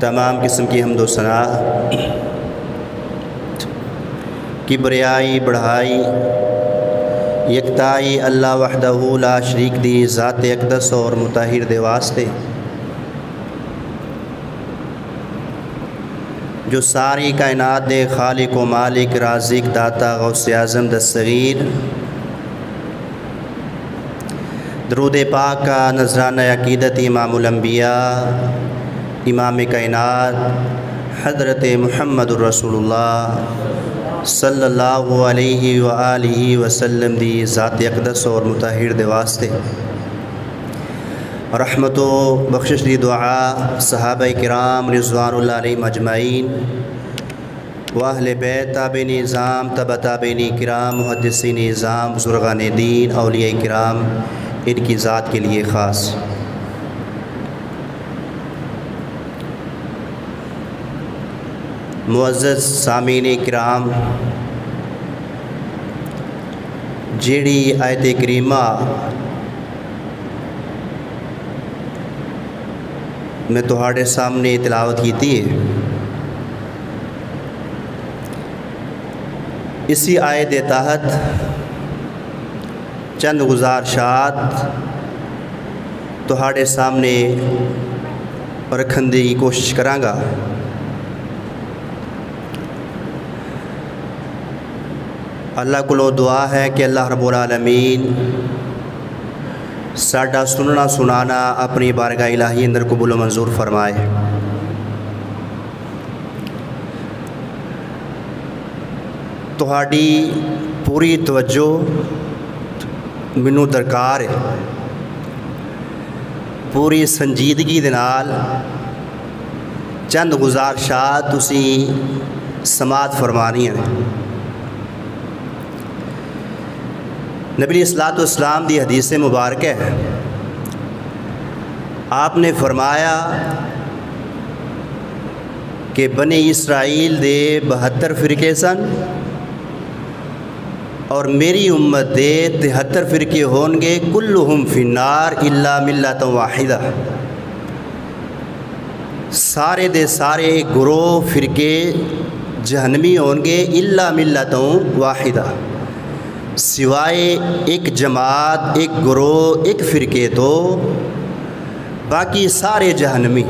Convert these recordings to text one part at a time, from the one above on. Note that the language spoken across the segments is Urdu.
تمام قسم کی حمد و ثنا کبریائی بڑھائی یکتائی اللہ وحدہ لا شریک دی ذات اقدس اور مطہر دے واسطے جو ساری کائنات دے خالق و مالک رازق داتا غوث اعظم دستگیر درود پاک کا نذرانہ عقیدت امام الانبیاء امام کائنات حضرت محمد الرسول اللہ صلی اللہ علیہ وآلہ وسلم دی ذات اقدس اور مطہر دے واسطے رحمت و بخشش دی دعا صحابہ کرام رضوان اللہ علیہم اجمعین و اہل بیت تابعین نظام تبع تابعین کرام محدثین نظام بزرگان دین اولیاء کرام ان کی ذات کے لیے خاص۔ معزز سامعین کرام، جیڑی آیت کریمہ میں تہاڑے سامنے تلاوت کیتی ہے، اسی آیت دے تحت چند گزارشات تہاڑے سامنے رکھن دی کوشش کرانگا۔ اللہ کو دعا ہے کہ اللہ رب العالمین ساڈا سننا سنانا اپنی بارگاہ الہی اندر قبول و منظور فرمائے۔ تہاڈی پوری توجہ مینوں درکار ہے، پوری سنجیدگی دے نال چند گزارشات تسی سماعت فرمانی ہیں۔ نبی علیہ الصلوۃ والسلام دی حدیث مبارک ہے، آپ نے فرمایا کہ بنی اسرائیل دے 72 فرقے سن اور میری امت دے 73 فرقے ہون گے، کلہم فی النار الا ملۃ واحدہ، سارے دے سارے گروہ فرقے جہنمی ہون گے، الا ملۃ واحدہ، سوائے ایک جماعت ایک گروہ ایک فرقے تو باقی سارے جہنمی۔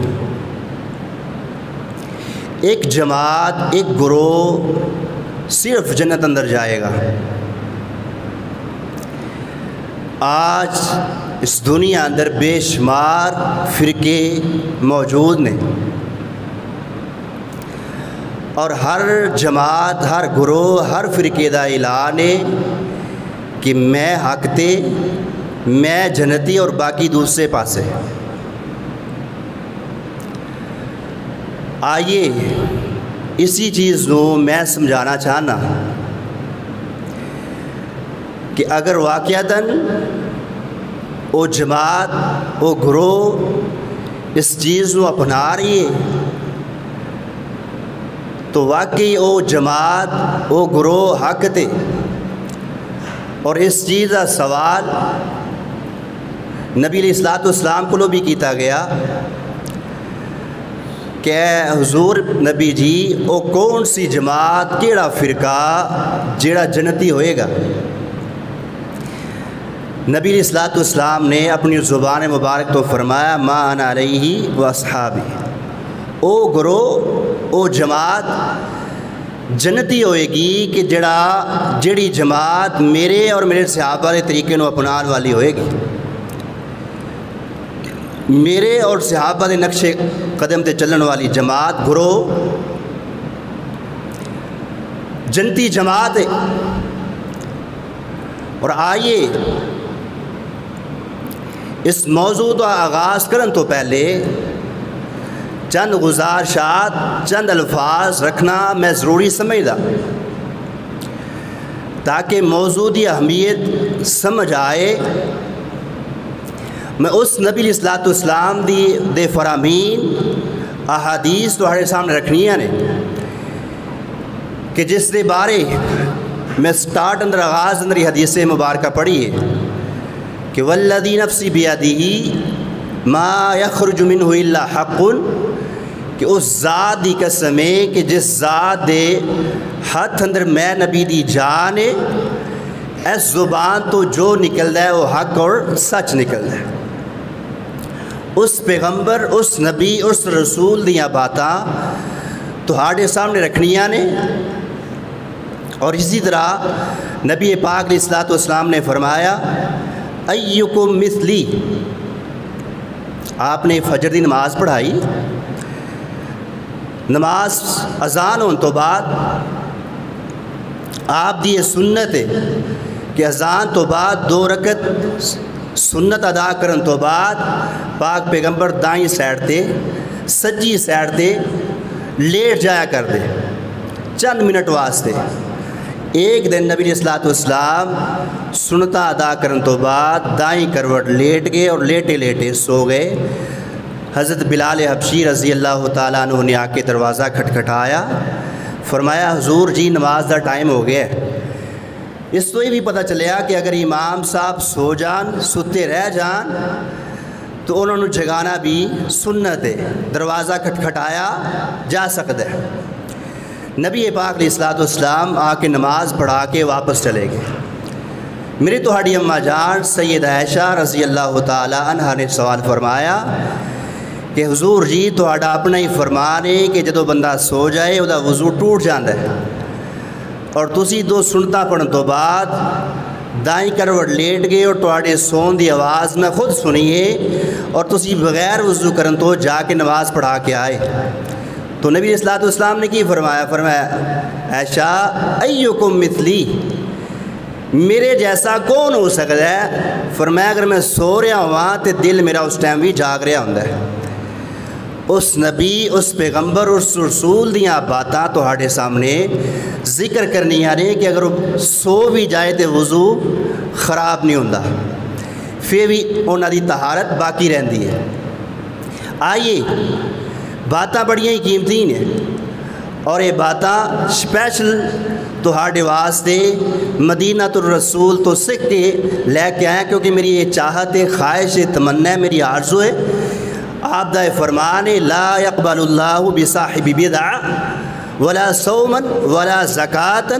ایک جماعت ایک گروہ صرف جنت اندر جائے گا۔ آج اس دنیا اندر بے شمار فرقے موجود نے اور ہر جماعت ہر گروہ ہر فرقے دا اعلان ہے کہ میں حق تے میں جنتی اور باقی دوسرے پاسے۔ آئیے اسی چیز نو میں سمجھانا چاہنا کہ اگر واقعتاً وہ جماعت وہ گروہ اس چیز نو اپنا رہی ہے تو واقعی وہ جماعت وہ گروہ حق تے، اور اس چیز کا سوال نبی علیہ الصلوۃ والسلام کو بھی کیتا گیا کہ حضور نبی جی وہ کون سی جماعت کیڑا فرقہ جیڑا جنتی ہوئے گا؟ نبی علیہ الصلوۃ والسلام نے اپنی زبان مبارک تو فرمایا ما انا علیہ و اصحابی، او گروہ او جماعت جنتی ہوئے گی کہ جڑی جماعت میرے اور میرے صحابہ کے طریقے نو اپنان والی ہوئے گی، میرے اور صحابہ کے نقش قدم تے چلن والی جماعت گروہ جنتی جماعت ہے۔ اور آئیے اس موضوع کا آغاز کرن تو پہلے چند گزارشات چند الفاظ رکھنا میں ضروری سمجھدا تاکہ موضوع دی اہمیت سمجھ آئے۔ میں اس نبی علیہ الصلوۃ والسلام دے فرامین احادیث تہاڑے سامنے رکھنیاں نے کہ جس دے بارے میں سٹارٹ اندر آغاز اندر یہ حدیث مبارکہ پڑھی ہے کہ والذی نفسی بیدہ ما یخرج منہ الا حق، کہ کہ اس ذات دی قسم ہے کہ جس ذات دے ہاتھ اندر میں نبی دی جان ہے، اس زبان تو جو نکلدا ہے وہ حق اور سچ نکلدا ہے۔ اس پیغمبر، اس نبی، اس رسول دیاں باتاں تہاڈے سامنے رکھنیاں نے۔ اور اسی طرح نبی پاک علیہ الصلوۃ والسلام نے فرمایا ایکم مثلی، آپ نے فجر دی نماز پڑھائی، نماز اذان ہونے تو بعد آپ دی یہ سنت ہے کہ اذان تو بعد 2 رکعت سنت ادا کرن تو بعد پاک پیغمبر دائیں سائڈ تے سجی سائڈ تے لیٹ جایا کر دے چند منٹ واسطے۔ ایک دن نبی علیہ الصلوۃ والسلام سنتا ادا کرن تو بعد دائیں کروٹ لیٹ گئے اور لیٹے لیٹے سو گئے۔ حضرت بلال حبشی رضی اللہ تعالیٰ عنہ نے آ کے دروازہ کھٹکھٹایا، فرمایا حضور جی نماز دا ٹائم ہو گیا ہے۔ اس تو یہ بھی پتہ چلیا کہ اگر امام صاحب سو جان، ستے رہ جان تو انہوں نے جگانا بھی سنت ہے، دروازہ کھٹکھٹایا جا سکتا ہے۔ نبی پاک علیہ الصلوۃ والسلام آ کے نماز پڑھا کے واپس چلے گئے۔ میری تہاڈی اماں جان سید عائشہ رضی اللہ تعالی عنہا نے سوال فرمایا کہ حضور جی تہاڈا اپنا ہی فرمان ہے کہ جدو بندہ سو جائے وہ وضو ٹوٹ جاتا ہے، اور تسی 2 سنتاں پڑھن تو بعد دائیں کروٹ لیٹ گئے اور تہاڈے سون دی آواز میں خود سنیے اور تسی بغیر وضو کرن تو جا کے نماز پڑھا کے آئے۔ تو نبی علیہ الصلوۃ والسلام نے کی فرمایا عائشہ ایکم مثلی، میرے جیسا کون ہو سکتا ہے؟ فرمایا اگر میں سو رہا ہوا تو دل میرا اس ٹائم بھی جاگ رہا ہوں۔ اس نبی، اس پیغمبر، اس رسول دیاں باتاں تہاڈے سامنے ذکر کرنی نے کہ اگر سو بھی جائے تو وضو خراب نہیں ہوندا، پھر بھی انہاں دی طہارت باقی رہندی ہے۔ آئیے باتاں بڑیاں ہی قیمتی ہیں اور یہ باتاں سپیشل تہاڈے واسطے مدینہ الرسول تو سکھ کے لے کے آئیں، کیونکہ میری یہ چاہت ہے، خواہش ہے، تمنا ہے، میری آرزو ہے۔ آپ دا فرمان ہے لا يقبل اللہ بصاحب بدعہ ولا صوما ولا زکاة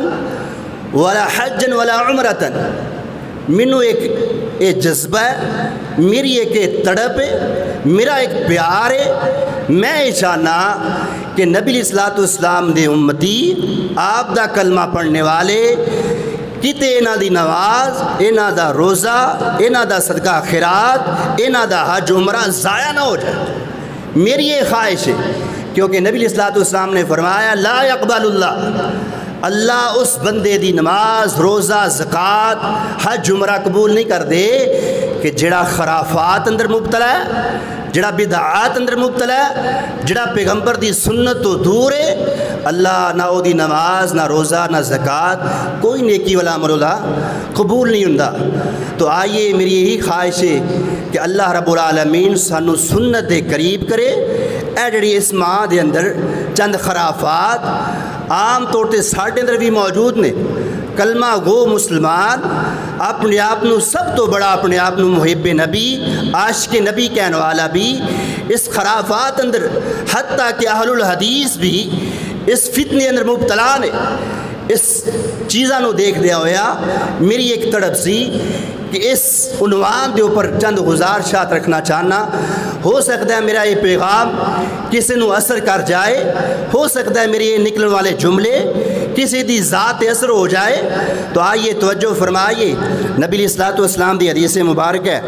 ولا حجا ولا عمرة۔ منو ایک جذبہ ہے، میری ایک تڑپ ہے، میرا ایک پیار ہے، میں یہ چاہنا کہ نبی علیہ الصلوۃ والسلام دے امتی، آپ دا کلمہ پڑھنے والے کتے انہاں دی نماز، انہاں دا روزہ، انہاں دا صدقہ خیرات، انہاں دا حج عمرہ ضائع نہ ہو جائے۔ میری یہ خواہش ہے، کیونکہ نبی علیہ الصلوۃ والسلام نے فرمایا لا يقبل اللہ اس بندے دی نماز، روزہ، زکوٰۃ، حج عمرہ قبول نہیں کر دے کہ جڑا خرافات اندر مبتلا ہے، جڑا بدعات اندر مبتلا ہے، جڑا پیغمبر دی سنت تو دور ہے۔ اللہ نہ او دی نماز، نہ روزہ، نہ زکوٰۃ، کوئی نیکی والا عمل اللہ قبول نہیں ہوندا۔ تو آئیے میری یہی خواہش ہے کہ اللہ رب العالمین سانو سنت دے قریب کرے۔ اے جڑی اس ماہ دے اندر چند خرافات عام طور تے ساڈے اندر بھی موجود نے، کلمہ گو مسلمان اپنے آپ نو سب تو بڑا، اپنے آپ نو محب نبی، عاشق نبی کہنے والا بھی اس خرافات اندر، حتیٰ کہ اہل الحدیث بھی اس فتنے اندر مبتلا نے۔ اس چیزاں نو دیکھ دیا ہویا میری ایک تڑپ سی کہ اس عنوان دے اوپر چند گزارشات رکھنا چاہنا۔ ہو سکتا ہے میرا یہ پیغام کسی نو اثر کر جائے، ہو سکتا ہے میرے یہ نکلنے والے جملے کسی دی ذات اثر ہو جائے۔ تو آئیے توجہ فرمائیے، نبی علیہ الصلوۃ والسلام دی حدیث مبارک ہے،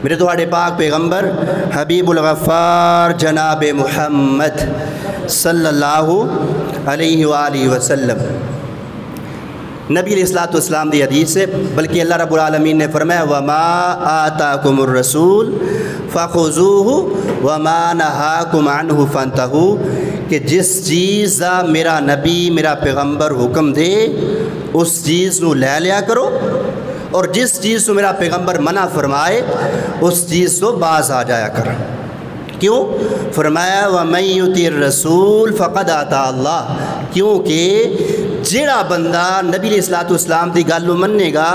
میرے تہاڈے پاک پیغمبر حبیب الغفار جناب محمد صلی اللہ علیہ وآلہ وسلم، نبی علیہ الصلوۃ والسلام دی حدیث ہے، بلکہ اللہ رب العالمین نے فرمایا وَمَا آتَاكُمُ الرَّسُولُ فَخُذُوهُ وَمَا نَهَاكُمْ عَنْهُ فَانْتَهُوا، کہ جس چیز دا میرا نبی، میرا پیغمبر حکم دے اس چیز نو لے لیا کرو، اور جس چیز کو میرا پیغمبر منع فرمائے اس چیز کو باز آ جایا کرو۔ کیوں؟ فرمایا وَمَن يُطِعِ الرَّسُولَ فَقَدْ أَطَاعَ اللَّهَ، کیونکہ جڑا بندہ نبی علیہ الصلوۃ والسلام دی گل نو مننے گا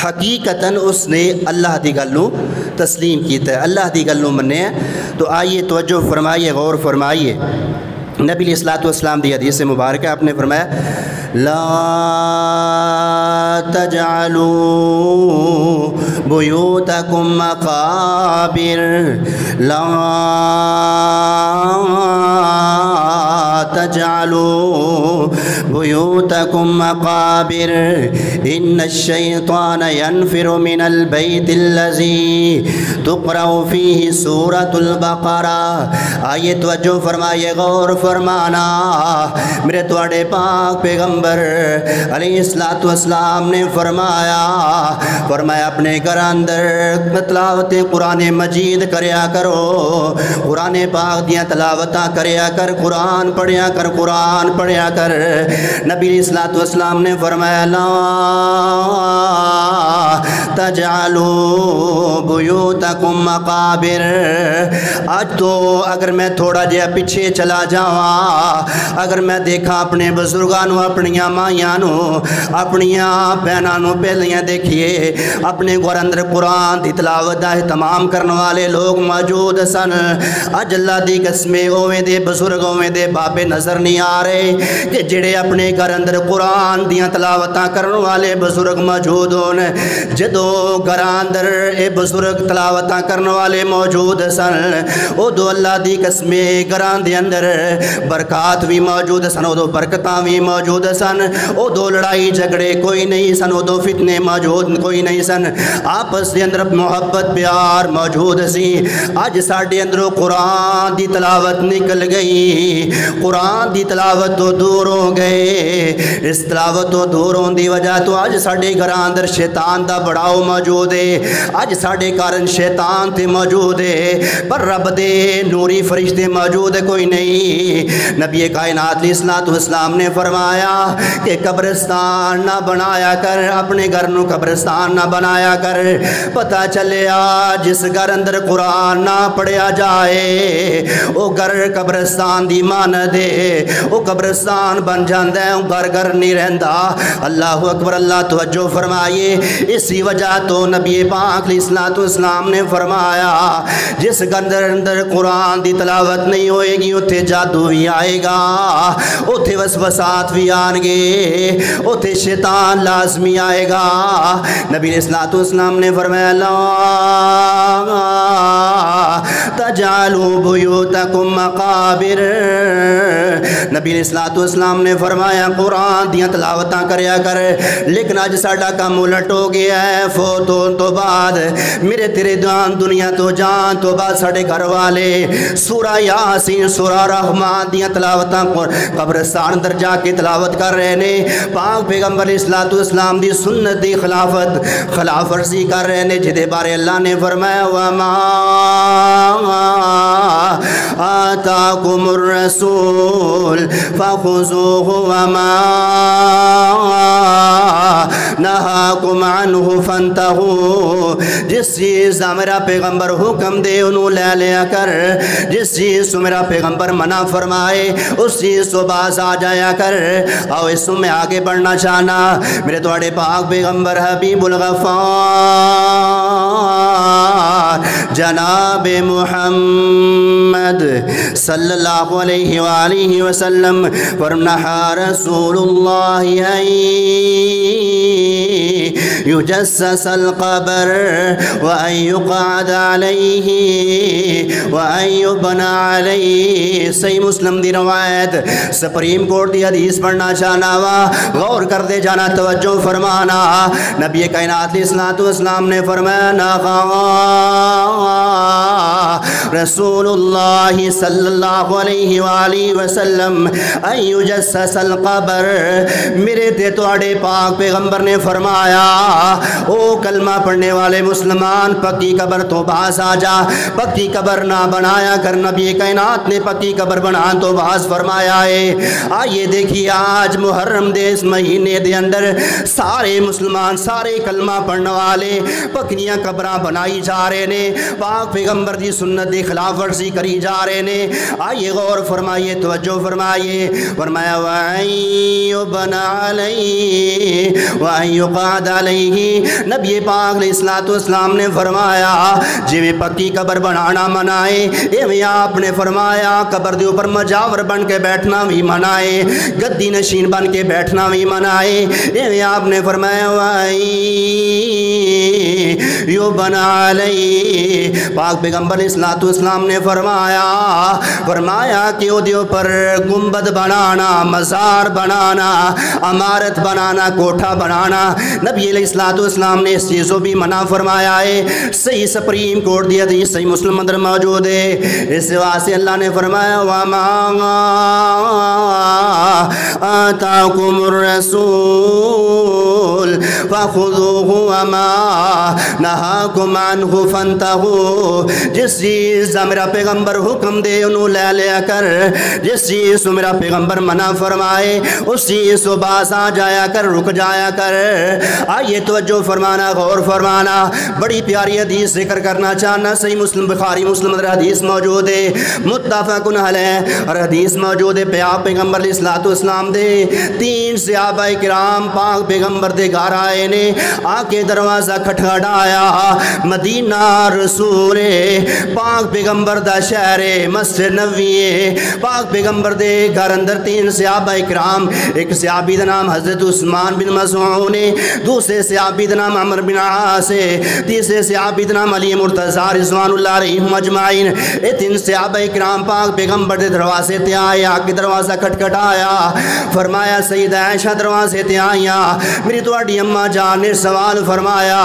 حقیقتاً اس نے اللہ دی گل نو تسلیم کیتا ہے، اللہ دی گل نو مننے ہے۔ تو آئیے توجہ فرمائیے، غور فرمائیے، نبی علیہ الصلوۃ والسلام دی حدیث مبارکہ آپ نے فرمایا لا تجعلوا بیوتکم مقابر، لا تجعلوا بیوتکم مقابر ان الشیطان ينفر من البیت الذی تقرأ فیہ سورۃ البقرہ۔ آئیے توجہ فرمائیے، غور فرمانا، میرے تواڈے پاک پیغمبر علیہ الصلوۃ والسلام نے فرمایا اپنے گھر اندر تلاوت قرآن مجید کریا کرو، قرآن پاک دیاں تلاوتاں کریا کر، قرآن پڑھیا کر، قرآن پڑھیا کر۔ نبی علیہ الصلوۃ والسلام نے فرمایا لا تجعلوا بیوتکم مقابر۔ آج تو اگر میں تھوڑا جہا پیچھے چلا جاواں، اگر میں دیکھا اپنے بزرگانوں، اپنیاں مائیانوں، اپنیاں بہنانوں پہلیاں دیکھیے اپنے گھر اندر قرآن دی تلاوت دا اہتمام کرنے والے لوگ موجود سن۔ اج اللہ دی قسم اوویں دے بزرگ، اوویں دے بابے نظر نہیں آ رہے کہ جڑے اپنے گھر اندر قرآن دیاں تلاوتاں کرنے والے بزرگ موجود ہون۔ جدو گھر اندر اے بزرگ تلاوتاں کرنے والے موجود سن، ادو اللہ دی قسم گھراں دے اندر برکات بھی موجود سن، ادو برکتاں بھی موجود سن، ادو لڑائی جھگڑے کوئی نہیں سن، ادو فتنے موجود کوئی نہیں سن، آپس دے اندر محبت پیار موجود سی۔ اج ساڈے اندروں قرآن دی تلاوت نکل گئی، قرآن دی تلاوت تو دور ہو گئے۔ اس تلاوت تو دور ہون دی وجہ تو اج ساڈے گھراں اندر شیطان دا بڑاؤ موجود ہے، اج ساڈے کارن شیطان تے موجود ہے، پر رب دے نوری فرشتے موجود کوئی نہیں۔ نبی کائنات علیہ الصلوۃ والسلام نے فرمایا کہ قبرستان نہ بنایا کر، اپنے گھر نو قبرستان نہ بنایا کر۔ پتہ چلیا جس گھر اندر قرآن نہ پڑھیا جائے وہ گھر قبرستان دی مانند ہے، وہ قبرستان بن جاندا ہے، وہ گھر نہیں رہندا۔ اللہ اکبر، اللہ توجہ فرمائیے۔ اسی وجہ تو نبی پاک علیہ الصلوۃ والسلام نے فرمایا جس گھر اندر قرآن دی تلاوت نہیں ہوئے گی اتھے جادو بھی آئے گا، اتھے وسوسات بھی آن گے، اتھے شیطان لازمی آئے گا۔ نبی علیہ الصلوۃ والسلام نے فرمایا لا تجعلوا بیوتکم مقابر۔ نبی علیہ الصلوۃ والسلام نے فرمایا قرآن دیاں تلاوتاں کریا کر، لیکن اج ساڈا کام الٹ ہو گیا ہے۔ فوت ہون تو بعد میرے تیرے دنیا تو جان تو بعد ساڈے گھر والے سورہ یاسین، سورہ رحمان دیاں تلاوتاں قبرستان اندر جا کے تلاوت کر رہے نے، پاک پیغمبر علیہ الصلوۃ والسلام دی سنت دی خلاف ورزی کر رہے نے، جدے بارے اللہ نے فرمایا وما آتاکم الرسول فخذوہ وما نہاکم عنہ فانتہوا۔ جس چیز دا میرا پیغمبر حکم دے انہوں لے لیا کر، جس چیز تو میرا پیغمبر منع فرمائے اس چیز تو باز آ جایا کر۔ اور اس میں آگے بڑھنا چاہنا میرے تواڈے پاک پیغمبر حبیب الغفار جناب محمد صلی اللہ علیہ وآلہ وسلم فرمایا رسول اللہ يجسس القبر وأن يقعد عليه وأن يبنى عليه۔ صحیح مسلم دی روایت، سپریم کورٹ دی حدیث پڑھنا چاہنا وا، غور کر دے جانا، توجہ فرمانا۔ نبی کائنات علیہ الصلوۃ والسلام نے فرمایا نہا رسول اللہ صلی اللہ علیہ وآلہ وسلم ان یجسس القبر۔ میرے تے تواڈے پاک پیغمبر نے فرمایا او کلمہ پڑھنے والے مسلمان پکی قبر تو باز آ جا، پکی قبر نہ بنایا کر۔ نبی کائنات نے پکی قبر بنا تو باز فرمایا ہے۔ آئیے دیکھیے آج محرم دے اس مہینے دے اندر سارے مسلمان، سارے کلمہ پڑھنے والے پکیاں قبراں بنائی جا رہے نے، پاک پیغمبر دی سنت دی خلاف ورزی کری جا رہے نے۔ آئیے غور فرمائیے، توجہ فرمائیے۔ فرمایا وَأَن وَأَن عَلَيْهِ وَأَن يُقَعَدَ عَلَيْهِ۔ نبی پاک علیہ السلام نے فرمایا جویں پکی قبر بنانا منائے ایویں آپ نے فرمایا قبر دے اوپر مجاور بن کے بیٹھنا بھی منائے، گدی نشین بن کے بیٹھنا بھی منائے۔ ایویں آپ نے فرمایا یُبْنَى عَلَيْهِ۔ پاک پیغمبر علیہ السلام نے فرمایا کہ وہ دے اوپر گنبد بنانا، مزار بنانا، عمارت بنانا، کوٹھا بنانا نبی علیہ السلام نے اس چیزوں بھی منع فرمایا ہے۔ صحیح سپریم کورٹ دی حدیث صحیح مسلم اندر موجود ہے۔ اس واسطے اللہ نے فرمایا وَمَا آتَاكُمُ الرَّسُولُ فَخُذُوهُ وَمَا نَهَاكُمْ عَنْهُ فَانْتَهُوا۔ جس چیز کا میرا پیغمبر حکم دے انہوں لے لیا کر، جس چیز کو میرا پیغمبر منع فرمائے اس چیز کو باز آ جایا کر، رک جایا کر۔ آئیے توجہ فرمانا، غور فرمانا، بڑی پیاری حدیث ذکر کرنا چاہنا۔ صحیح مسلم بخاری مسلم اندر حدیث موجود ہے، متفق علیہ، اور حدیث موجود ہے پیغمبر علیہ السلام دے 3 صحابہ کرام پاک پیغمبر دے گھر آئے نے، آ کے دروازہ کھٹکھٹایا۔ مدینہ رسول پاک پیغمبر دا شہر مسجد نبوی پاک پیغمبر دے گھر اندر 3 صحابہ کرام، ایک صحابی دا نام حضرت عثمان بن مسعود، دوسرے صحابی دا نام عمر بن عاص، تیسرے صحابی دا نام علی مرتضی رضوان اللہ علیہم اجمعین۔ یہ 3 صحابہ کرام پاک پیغمبر دے دروازے تے آئے، آ کے دروازہ کھٹکھٹایا، فرمایا سیدہ عائشہ دروازے تے آئیاں، میری تواڈی اماں جان نے سوال فرمایا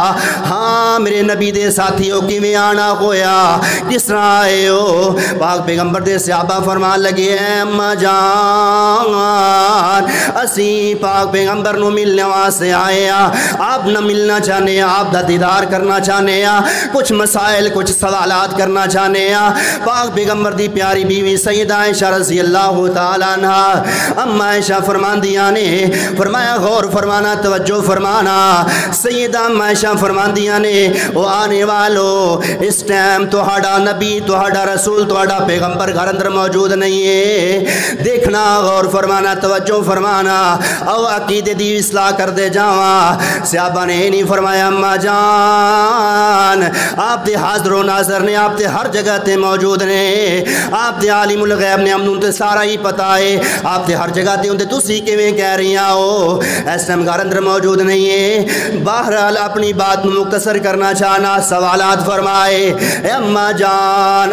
ہاں میرے نبی دے ساتھیوں کیویں آنا ہویا، کس طرح آئے ہو؟ پاک پیغمبر دے صحابہ فرمان لگے اے اماں جان اسی پاک پیغمبر نو ملنے واسطے آئے ہاں، آپ نہ ملنا چاہنے ہیں، آپ دا دیدار کرنا چاہنے ہیں، کچھ مسائل کچھ سوالات کرنا چاہنے ہیں۔ پاک پیغمبر دی پیاری بیوی سیدہ عائشہ رضی اللہ تعالیٰ عنہ اما عائشہ فرماندیاں نے فرمایا غور فرمانا، توجہ فرمانا، سیدہ اما عائشہ فرماندیاں نے وہ آنے والو اس ٹائم توہاڈا نبی توہاڈا رسول توہاڈا پیغمبر گھر اندر موجود نہیں ہے، دیکھنا غور فرمانا توجہ فرمانا، او عقیدے دی اصلاح کر دے جاواں۔ صحابہ نے نہیں فرمایا اما جان آپ تے حاضر و ناظر نے، آپ تے ہر جگہ تے موجود نے، آپ تے عالم الغیب نے، ہم تے سارا ہی پتہ ہے، آپ تے ہر جگہ تے ہوندے تسی کیویں کہہ رہی ہو اس ٹائم گھر اندر موجود نہیں ہے۔ بہرحال اپنی بات مختصر کرنا چاہنا، سوالات فرمائے اے اما جان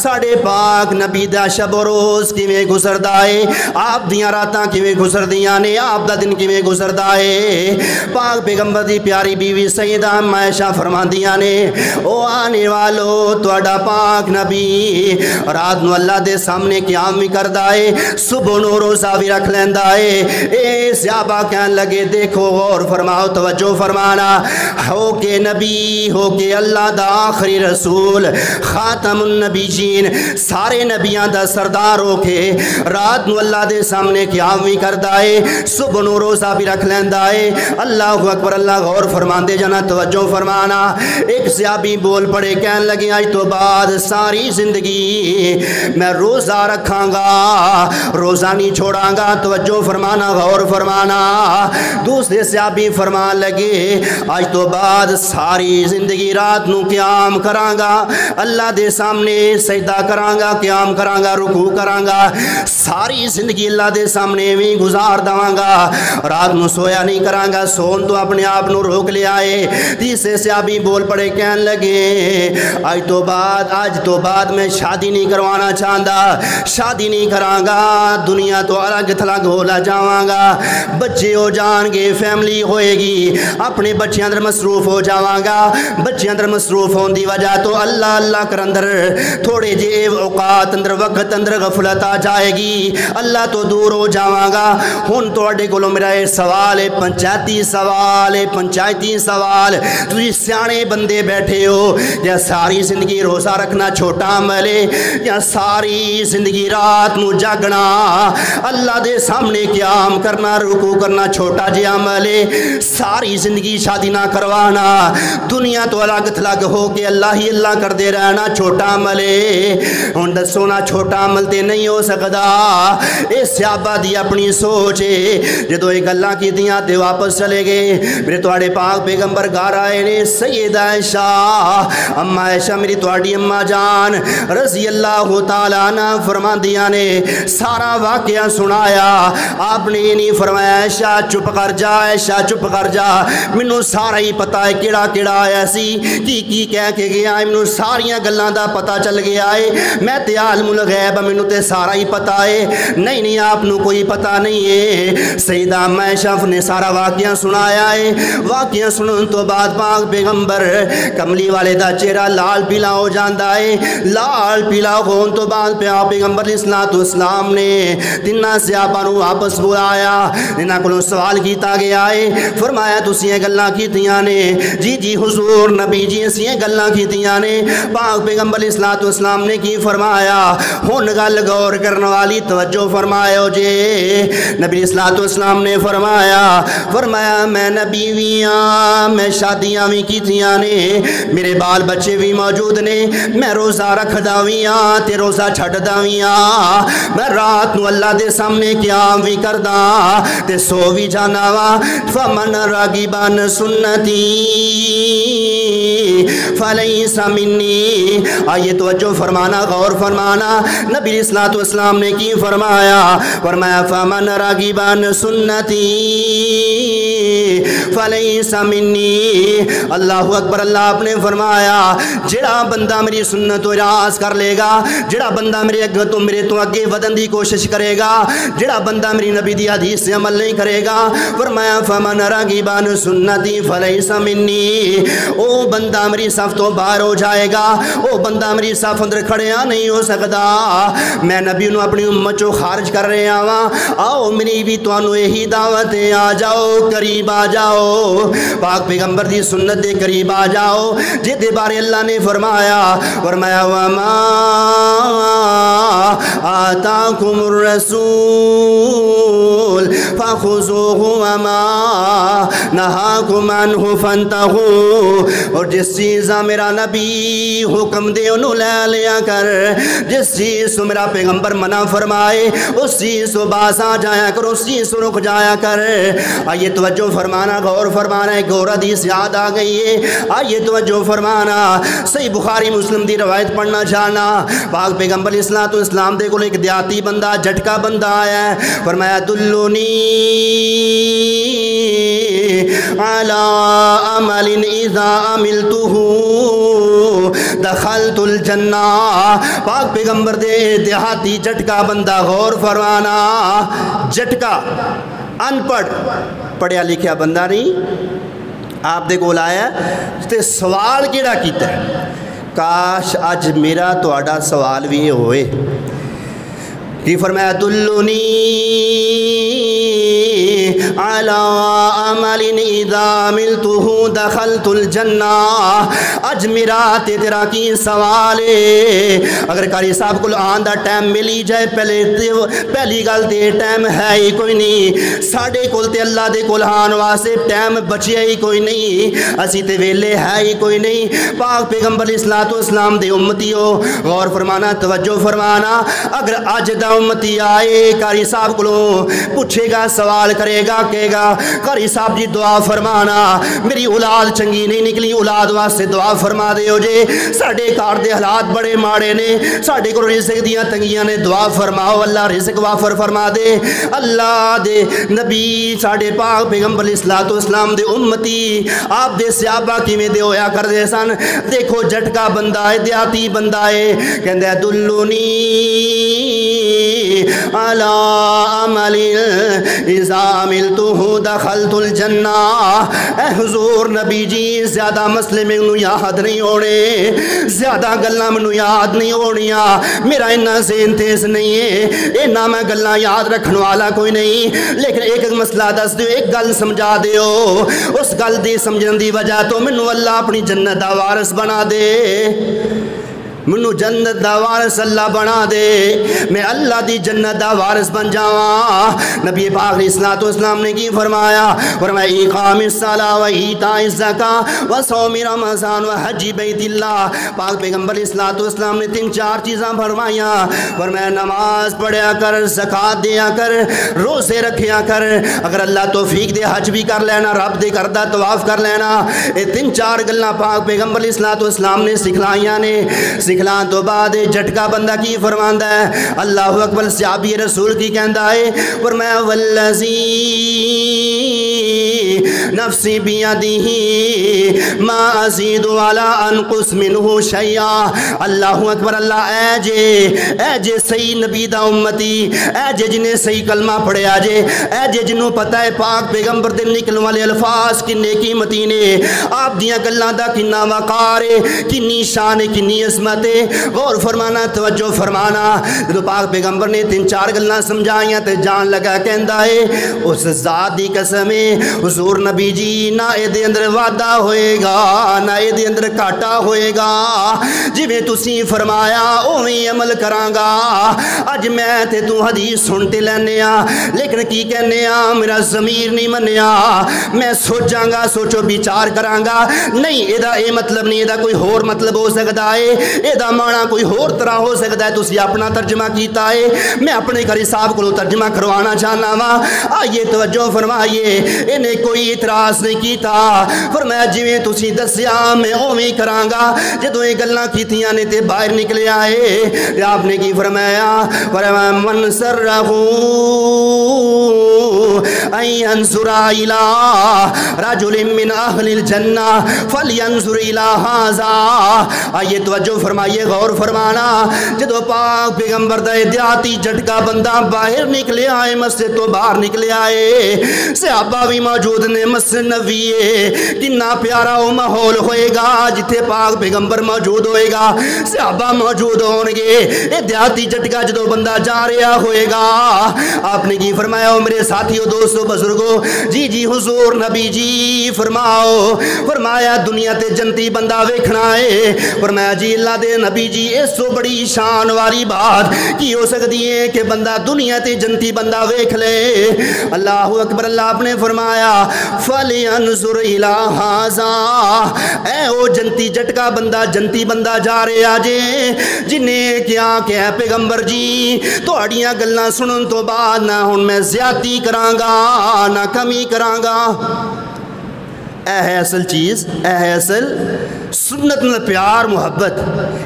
ساڑھے پاک نبی دا شب و روز کیویں گزردا ہے، آپ دیاں راتاں کیویں گزردیاں نے، آپ دا دن کیویں گزردا ہے؟ پاک پیغمبر دی پیاری بیوی سیدہ اما عائشہ فرماندیاں نے او آنے والو تواڈا پاک نبی رات نو اللہ دے سامنے قیام بھی کردا ہے، صبح نو روزہ بھی رکھ لیندا ہے۔ اے صحابہ کہن لگے دیکھو غور فرماؤ توجہ فرمانا، ہو کے نبی ہو کے اللہ دا آخری رسول خاتم النبیین سارے نبیاں دا سردار ہو کے رات نو اللہ دے سامنے قیام بھی کردا ہے، صبح نو روزہ بھی رکھ لیندا ہے۔ اللہ اکبر، اللہ غور فرماندے جانا توجہ فرمانا۔ ایک صحابی بول پڑے کہن لگے آج تو بعد ساری زندگی میں روزہ رکھاں گا، روزہ نہیں چھوڑاں گا، توجہ فرمانا غور فرمانا۔ دوسرے صحابی فرمان لگے آج تو بعد ساری زندگی رات نو قیام کراں گا، اللہ دے سامنے سجدہ کراں گا، قیام کراں گا، رکوع کراں گا، ساری زندگی اللہ دے سامنے بھی گزار دواں گا، رات نو سویا نہیں کراں گا، سون تو اپنے آپ نو روک لے آئے۔ تیسرے صحابی بول پڑے کہن لگے آج تو بعد میں شادی نہیں کروانا چاہتا، شادی نہیں کراں گا، دنیا تو الگ تھلگ ہو جاواں گا، بچے ہو جان گے، فیملی ہوئے گی، اپنے بچے اندر مصروف ہو جاواں گا، بچے اندر مصروف ہون دی وجہ تو اللہ اللہ کر اندر تھوڑے جے اوقات اندر وقت اندر غفلت آ جائے گی، اللہ تو دور ہو جاواں گا۔ ہن تواڈے کولوں میرا یہ سوال ہے، پنچایتی سوال، تسی سیانے بندے بیٹھے ہو، یا ساری زندگی روزہ رکھنا چھوٹا عمل ہے، یا ساری زندگی رات نو جاگنا اللہ دے سامنے قیام کرنا رکوع کرنا چھوٹا جے عمل ہے، ساری زندگی شادی نہ کروانا، دنیا تو الگ تھلگ ہو کے اللہ ہی اللہ کر دے رہنا چھوٹا عمل ہے۔ ہن دسو نا چھوٹا عمل تے نہیں ہو سکدا، اے صحابہ دی اپنی سوچ ہے، جدو یہ گلاں کیتیاں تے واپس چلے گئے، میرے تواڈے پاک پیغمبر گھر آئے نے، سیدہ عائشہ اما عائشہ میری تواڈی اما جان رضی اللہ تعالیٰ عنہ فرماندیاں نے سارا واقعہ سنایا۔ آپ نے یہ نہیں فرمایا عائشہ چپ کر جا، عائشہ چپ کر جا، مینوں سارا ہی پتہ ہے کیڑا کیڑا آیا سی، کی کہہ کے گیا ہے، مینوں ساریاں گلاں دا پتہ چل گیا ہے، میں تے عالم الغیب مینوں تے سارا ہی پتہ ہے۔ نہیں نہیں آپ نو کوئی پتہ نہیں ہے۔ سیدہ اما عائشہ نے سارا واقعہ سنایا ہے۔ واقعہ سنن تو بعد پاک پیغمبر کملی والے دا چہرہ لال پیلا ہو جاندا ہے۔ لال پیلا ہون تو بعد پیغمبر علیہ الصلوۃ والسلام نے تیناں صحابہ نو واپس بلایا، انہاں کولوں سوال کیتا گیا ہے، فرمایا تسی یہ گلاں کیتیاں نے؟ جی جی حضور نبی جی اسی یہ گلاں کیتیاں نے۔ پاک پیغمبر علیہ الصلوۃ والسلام نے کی فرمایا؟ ہن گل غور کرن والی توجہ فرمایا جے۔ نبی علیہ الصلوۃ والسلام نے فرمایا میں نبی وی ہاں، میں شادیاں بھی کیتیاں نے، میرے بال بچے بھی موجود نے، میں روزہ رکھدا وی ہاں تے روزہ چھڈدا وی ہاں، میں رات نو اللہ دے سامنے قیام بھی کردا تے سو بھی جانا وا۔ فمن راغب عن سنتی فلیس منی۔ آئیے توجہ فرمانا، غور فرمانا، نبی علیہ الصلوۃ والسلام نے کی فرمایا؟ فرمایا فمن راغب عن سنتی فلیس منی۔ اللہ اکبر، اللہ آپ نے فرمایا جڑا بندہ میری سنت و راز کر لے گا، جڑا بندہ میرے تو اگے ودن دی کوشش کرے گا، جڑا بندہ میری نبی دی حدیث سے عمل نہیں کرے گا، فرمایا فمن راغب عن سنتی فلیس منی، او بندہ میری صف تو باہر ہو جائے گا، او بندہ میری صف اندر کھڑیا نہیں ہو سکتا۔ میں نبی نو اپنی امت چو خارج کر رہے ہاں، آؤ میری بھی تانوں یہی دعوت ہے، آ جاؤ قریب آ جاؤ، پاک پیغمبر دی سنت دے قریب آ جاؤ، جے دے بارے اللہ نے فرمایا وما آتاکم الرسول فخذوہ وما نہاکم عنہ فانتہوا، اور جس چیز میرا نبی حکم دے انہوں لے لیا کر، جس چیز کو میرا پیغمبر منع فرمائے اس چیز کو باز آ جایا کر، اس چیز کو رک جایا کر۔ آئیے توجہ فرمانا، غور فرمانا، ایک اور حدیث یاد آ گئی ہے، آئیے توجہ فرمانا، صحیح بخاری مسلم دی روایت پڑھنا چاہنا۔ پاک پیغمبر علیہ الصلوۃ والسلام دے کول ایک دیہاتی بندہ، جھٹکا بندہ آیا ہے، فرمایا دلونی علی عمل اذا عملتہ دخلت الجنہ۔ پاک پیغمبر دے دیہاتی جھٹکا بندہ، غور فرمانا، جھٹکا ان پڑھ، پڑھیا لکھیا بندہ نہیں، آپ دے کول آیا تے سوال کیڑا کیتا ہے؟ کاش اج میرا تہاڈا سوال بھی یہ ہوئے۔ کی فرمایا دلونی علی عمل اذا عملتہ دخلت الجنہ۔ اج میرا تے تیرا کی سوال ہے؟ اگر قاری صاحب کو آن دا ٹائم ملی جائے، پہلی گل تے ٹائم ہے ہی کوئی نہیں، ساڑھے کول تے اللہ دے کول آن واسطے ٹائم بچیا ہی کوئی نہیں، اسی تے ویلے ہے ہی کوئی نہیں۔ پاک پیغمبر علیہ الصلوۃ والسلام دے امتی ہو، غور فرمانا، توجہ فرمانا، اگر اج دا امتی آئے قاری صاحب کو پوچھے گا، سوال کرے گا، کہے گا قاری صاحب جی دعا فرمانا، میری اولاد چنگی نہیں نکلی، اولاد واسطے دعا فرما دے ہو جے، ساڑھے کار دے حالات بڑے ماڑے نے، ساڑھے کو رزق دیاں تنگیاں نے، دعا فرماؤ اللہ رزق وافر فرما دے۔ اللہ دے نبی ساڑھے پاک پیغمبر علیہ الصلوۃ والسلام دے امتی آپ دے صحابہ کیویں دے ہویا کر دے سن۔ دیکھو جھٹکا بندہ ہے، دیہاتی بندہ ہے، کہندے دلونی علی عمل اذا عملتہ دخلت الجنہ۔ اے حضور نبی جی زیادہ مسئلے میں انہوں یاد نہیں ہونے، زیادہ گلاں میں یاد نہیں ہونیاں، میرا انہا ذہن تیز نہیں ہے، انہا میں گلاں یاد رکھن والا کوئی نہیں، لیکن ایک مسئلہ دس دیو، ایک گل سمجھا دیو، اس گل دی سمجھن دی وجہ تو منو اللہ اپنی جنت دا وارث بنا دے۔ منو جنت دا وارث اللہ بنا دے، میں اللہ دی جنت دا وارث بن جاواں۔ نبی پاک علیہ الصلوۃ والسلام نے کی فرمایا؟ فرمایا اقام الصلاۃ و ایتاء الزکاۃ و صوم رمضان و حج بیت اللہ۔ پاک پیغمبر علیہ الصلوۃ والسلام نے 3-4 چیزاں فرمائیاں۔ فرمایا نماز پڑھیا کر، زکات دیا کر، روزے رکھیا کر، اگر اللہ توفیق دے حج بھی کر لینا، رب دے گھر دا طواف کر لینا۔ یہ 3-4 گلاں پاک پیغمبر علیہ الصلوۃ والسلام نے سکھلائیاں نے۔ سکھلان تو بعد جھٹکا بندہ کی فرماندا ہے؟ اللہ اکبر، صحابی رسول کی کہندا ہے؟ فرمایا والذی نفسی بیدہ ما ازید ولا انقص منہ شیئا۔ اللہ اکبر، اللہ اے جے صحیح نبی دا امتی، اے جے جنہیں صحیح کلمہ پڑھیا جے، اے جے جنہوں پتہ ہے پاک پیغمبر دے نکلن والے الفاظ کنے قیمتی نے، آپ دیاں گلاں دا کنا وقار ہے، کنی شان ہے، کنی عظمت ہے۔ غور فرمانا، توجہ فرمانا۔ جدوں پاک پیغمبر نے 3-4 گلاں سمجھائیاں تے جان لگا کہندا ہے اس ذات دی قسم ہے حضور نبی جی، نہ اے دے اندر وعدہ ہوئے گا نہ اے دے اندر گھاٹا ہوئے گا، جویں تسی فرمایا اوویں عمل کراں گا۔ اج میں تے تو حدیث سنتے لینے آ، لیکن کی کہنے آ میرا ضمیر نہیں منیا، میں سوچاں گا، سوچو بچار کراں گا، نہیں اے دا اے مطلب نہیں، اے دا کوئی ہور مطلب ہو سکتا ہے، اے دا معنی کوئی ہور طرح ہو سکتا ہے، تسی اپنا ترجمہ کیتا ہے، میں اپنے قاری صاحب کو ترجمہ کروانا چاہنا وا۔ آئیے توجہ فرمائیے، انہیں کوئی اعتراض نہیں کیتا، فرمایا جویں تسی دسیا میں اوویں کراں گا۔ جدوں یہ گلاں کیتیاں نے تے باہر نکلے آئے، آپ نے کی فرمایا؟ فرمایا من سرہ ان ينظر الى رجل من اہل الجنہ فلینظر الى هذا۔ آئیے توجہ فرمائیے، غور فرمانا۔ جدو پاک پیغمبر دا دیاتی جھٹکا بندہ باہر نکلے آئے، مسجد تو باہر نکلے آئے، صحابہ بھی موجود نے، مسجد نبوی ہے، کتنا پیارا وہ ماحول ہوئے گا جتھے پاک پیغمبر موجود ہوئے گا، صحابہ موجود ہون گے، یہ دیاتی جھٹکا جدو بندہ جا رہا ہوئے گا۔ آپ نے کی فرمایا؟ میرے ساتھیوں، دوستوں، بزرگوں، جی جی حضور نبی جی فرماؤ۔ فرمایا دنیا تے جنتی بندہ ویکھنا ہے۔ فرمایا جی اللہ دے نبی جی اس تو بڑی شان والی بات کی ہو سکتی ہے کہ بندہ دنیا تے جنتی بندہ ویکھ لے؟ اللہ اکبر، اللہ آپ نے فرمایا فَلْيَنْظُرْ إِلَىٰ هَٰذَا۔ اے او جنتی جھٹکا بندہ، جنتی بندہ جا رہے آجے، جنہیں کیا کہ پیغمبر جی تہاڈیاں گلاں سنن تو بعد نہ ہن میں زیادتی کراں گا نہ کمی کراں گا۔ اے ہے اصل چیز، اے ہے اصل سنت میں پیار محبت۔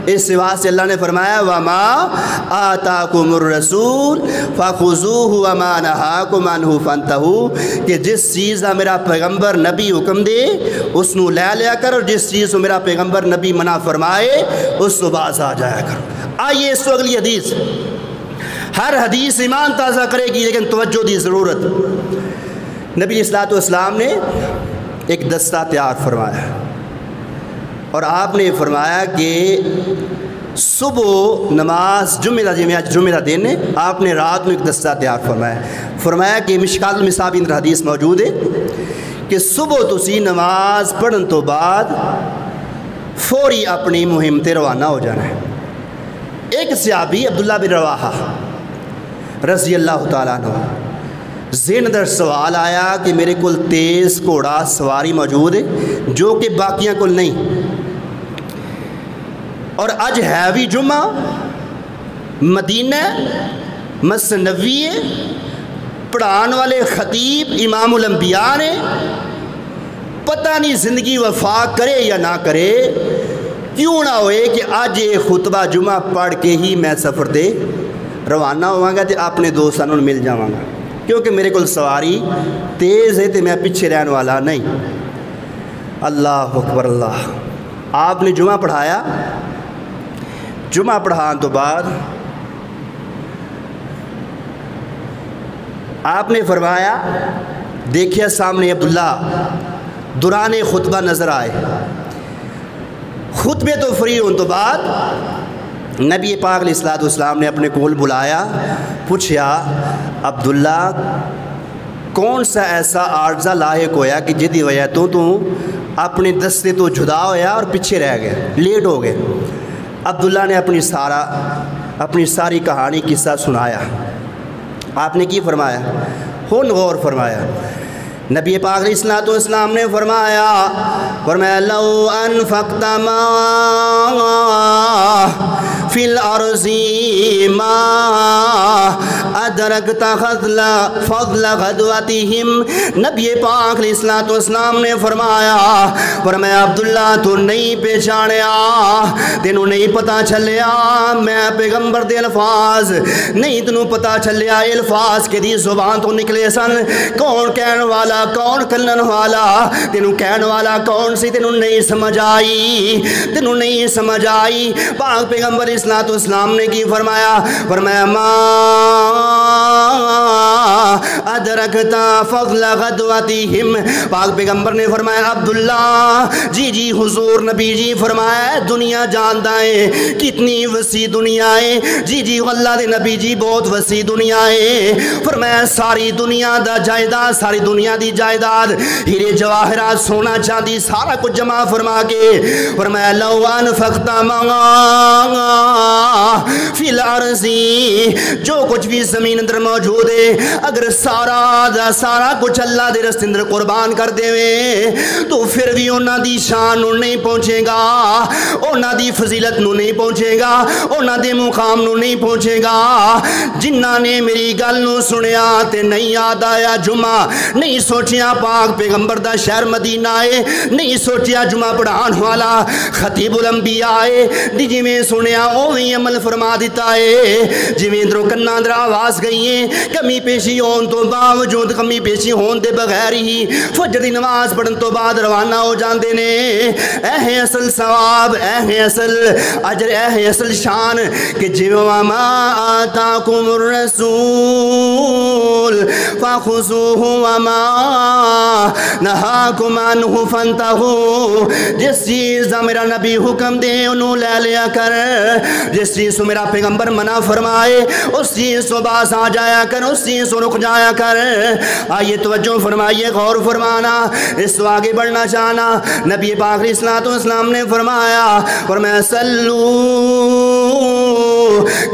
اس سوا سے اللہ نے فرمایا وَمَا آتَاكُمُ الرَّسُولُ فَخُذُوهُ وَمَا نَهَاكُمْ عَنْهُ فَانْتَهُوا، کہ جس چیز کا میرا پیغمبر نبی حکم دے اس نو لے لیا کر، اور جس چیز کو میرا پیغمبر نبی منع فرمائے اس کو باز آ جایا کر۔ آئیے اس کو اگلی حدیث، ہر حدیث ایمان تازہ کرے گی لیکن توجہ دی ضرورت۔ نبی صلی اللہ علیہ وسلم نے ایک دستہ تیار فرمایا اور آپ نے فرمایا کہ صبح نماز جمعہ کا دن ہے، آپ نے رات میں ایک دستہ تیار فرمایا کہ مشکات المصابیح اندر حدیث موجود ہے کہ صبح تسی نماز پڑھن تو بعد فوری اپنی مہم تے روانہ ہو جانا ہے۔ ایک صحابی عبداللہ بن رواحہ رضی اللہ تعالیٰ عنہ، ذہن اندر سوال آیا کہ میرے کول تیز گھوڑا سواری موجود ہے جو کہ باقیاں کول نہیں، اور اج ہے بھی جمعہ، مدینہ مسجد نبوی ہے، پڑھان والے خطیب امام الانبیاء نے، پتہ نہیں زندگی وفا کرے یا نہ کرے، کیوں نہ ہوئے کہ آج یہ خطبہ جمعہ پڑھ کے ہی میں سفر دے روانہ ہوا گا تے اپنے دوستانوں مل جاواں گا، کیونکہ میرے کو سواری تیز ہے تے میں پیچھے رہن والا نہیں۔ اللہ اکبر اللہ۔ آپ نے جمعہ پڑھایا، جمعہ پڑھان تو بعد آپ نے فرمایا، دیکھیا سامنے عبداللہ دوران خطبہ نظر آئے، خطبے تو فری ہون تو بعد نبی پاک علیہ الصلوۃ والسلام نے اپنے کول بلایا، پوچھیا عبداللہ کون سا ایسا عارضہ لاحق ہویا کہ جدی وجہ تو اپنے دستے تو جدا ہویا اور پیچھے رہ گئے، لیٹ ہو گئے؟ عبداللہ نے اپنی ساری کہانی قصہ سنایا. آپ نے کی فرمایا؟ ہن غور فرمایا. نبی پاک علیہ الصلوۃ والسلام نے فرمایا لو انفقت ما فی الارض ما ادرکت فضل غدوتہم. نبی پاک علیہ الصلوۃ والسلام نے فرمایا عبداللہ تو نہیں پہچانیا، تینوں نہیں پتا چلیا میں پیغمبر دے الفاظ نہیں، تینوں پتا چلیا الفاظ کے دی زبان تو نکلے سن. کون کہن والا کون کلن والا، تینوں کہن والا کون سی، تینوں نہیں سمجھ آئی، تینوں نہیں سمجھ آئی. پاک پیغمبر علیہ الصلوۃ والسلام نے کی فرمایا ما ادرکت فضل غدوتہم. پاک پیغمبر نے فرمایا عبداللہ جی حضور نبی جی فرمایا دنیا جاندا ہے کتنی وسیع دنیا ہے. جی اللہ دے نبی جی بہت وسیع دنیا ہے. فرمایا ساری دنیا دا جائیداد، ساری دنیا دی جائیداد، ہیرے جواہرات سونا چاندی سارا کچھ جمع فرما کے فرمایا لو انفقت ما فی الارض، جو کچھ بھی زمین اندر موجود ہے اگر سارا دا سارا کچھ اللہ دے راستے اندر قربان کر دے تو پھر بھی انہاں دی شان نو نہیں پہنچے گا، انہاں دی فضیلت نو نہیں پہنچے گا، انہاں دے مقام نو نہیں پہنچے گا. جنہاں نے میری گل نو سنیا تے نہیں یاد آیا جمعہ، نہیں سوچیا پاک پیغمبر دا شہر مدینہ ہے، نہیں سوچیا جمعہ پڑھان والا خطیب الانبیاء ہے، جی میں سنیا اوہی عمل فرما دیتا ہے. جی میں اندروں کناں اندر آواز گئی ہے، کمی پیشی ہون تو باوجود کمی پیشی ہون دے بغیر ہی فجر دی نماز پڑھن تو بعد روانہ ہو جاندے نے. اے ہے اصل ثواب، اے ہے اصل اجر، اے ہے اصل شان کہ وما آتاکم الرسول فخذوہ وما نہاکم عنہ فانتہوا. جس چیز دا میرا نبی حکم دے انہوں لے لیا کر، جس چیز سے میرا پیغمبر منع فرمائے اس چیز سے باز آ جایا کر، اس چیز سے رک جایا کر. آئیے توجہ فرمائیے، غور فرمانا، اس تو آگے بڑھنا چاہنا. نبی پاک علیہ الصلوۃ والسلام نے فرمایا صلو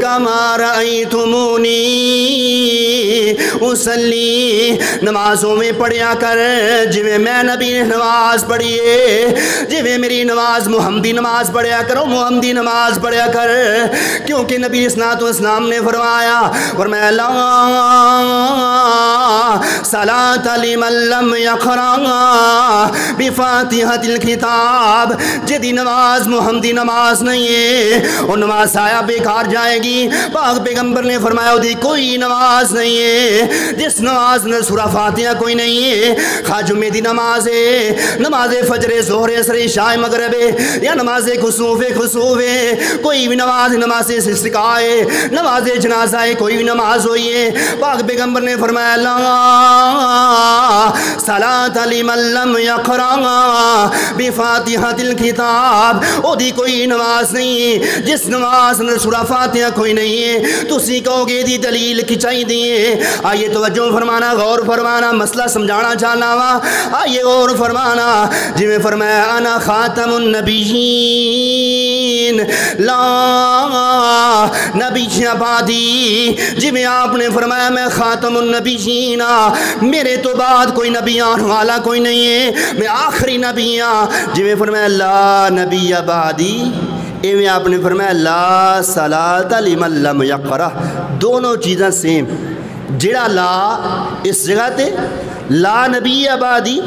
کما رأیتمونی اصلی، نمازوں میں پڑھیا کر جویں میں نبی نے نماز پڑھی ہے، جویں میری نماز محمدی نماز پڑھیا کرو، محمدی نماز پڑھیا کر. کیونکہ نبی علیہ الصلوۃ والسلام نے فرمایا لا صلاۃ لمن لم یقرأ بفاتحۃ الکتاب. جدی نماز محمدی نماز نہیں ہے وہ نماز آیا بیکار جائے گی. پاک پیغمبر نے فرمایا دی کوئی نماز نہیں ہے جس نماز میں سورہ فاتحہ کوئی نہیں ہے. خواہ جمعے دی نماز ہے، نماز فجر ظہر عصر عشاء مغرب ہے، یا نماز خسوف ہے، کوئی بھی نماز استسقاء ہے، نماز جنازہ ہے، کوئی بھی نماز ہوئی ہے. پاک پیغمبر نے فرمایا لا صلاۃ لمن لم یقرأ بفاتحۃ الکتاب. او دی کوئی نماز نہیں جس نماز میں سورہ فاتحہ کوئی نہیں ہے. تسی کہو گے دی دلیل کی چاہی دیئے. آئیے توجہ فرمانا، غور فرمانا، مسئلہ سمجھانا چاہنا وا. آئیے غور فرمانا. جی میں فرمایا انا خاتم النبیین لا نبی بعدی. جی میں آپ نے فرمایا میں خاتم النبیین، میرے تو بعد کوئی نبی آنے والا کوئی نہیں ہے، میں آخری نبی ہاں. جی میں فرمایا لا نبی بعدی، ایویں آپ نے فرمایا لا صلاۃ لمن لم یقرأ. دونوں چیزاں سیم. جڑا لا اس جگہ تے لا نبی بعدی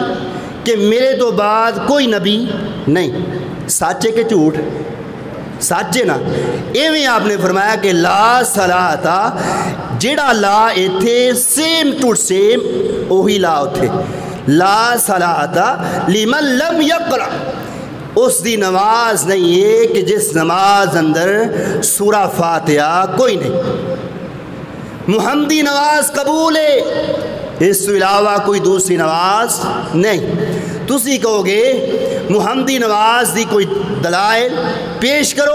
کہ میرے تو بعد کوئی نبی نہیں، سچے کہ جھوٹ؟ سچے نا. ایویں آپ نے فرمایا کہ لا صلاۃ، جڑا لا ایتھے سیم ٹو سیم وہی لا اتھے. لا صلاۃ لمن لم یقرأ، اس دی نماز نہیں ہے کہ جس نماز اندر سورہ فاتحہ کوئی نہیں. محمدی نماز قبول ہے، اس کے علاوہ کوئی دوسری نماز نہیں. تسی کہو گے محمدی نماز دی کوئی دلائل پیش کرو،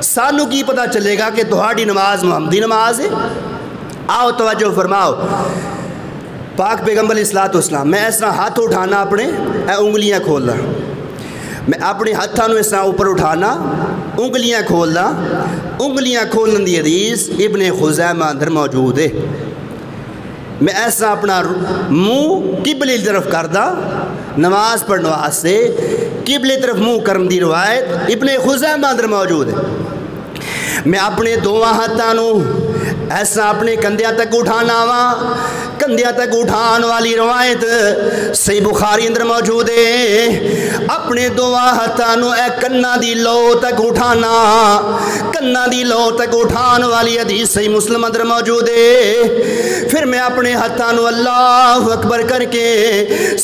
سانو کی پتہ چلے گا کہ تہاڈی نماز محمدی نماز ہے. آؤ توجہ فرماؤ. پاک پیغمبر علیہ الصلوۃ والسلام، میں اس طرح ہاتھ اٹھانا اپنے، اے انگلیاں کھولنا، میں اپنے ہاتھوں اس طرح اوپر اٹھانا انگلیاں کھولنا، انگلیاں کھولن دی حدیث ابن خزیمہ اندر موجود ہے۔ میں ایسا اپنا منہ قبلے کی طرف کردا نماز پڑھنے واسطے، قبلے طرف منہ کرن دی روایت ابن خزیمہ اندر موجود ہے۔ میں اپنے دونوں ہاتھوں ایسا اپنے کندھیاں تک اٹھانا وا، کندھیاں تک اٹھان والی روایت صحیح بخاری اندر موجود ہے۔ اپنے دونوں ہاتھوں اے کنا دی لو تک اٹھانا، کنا دی لو تک اٹھان والی حدیث صحیح مسلم اندر موجود ہے۔ پھر میں اپنے ہاتھوں اللہ اکبر کر کے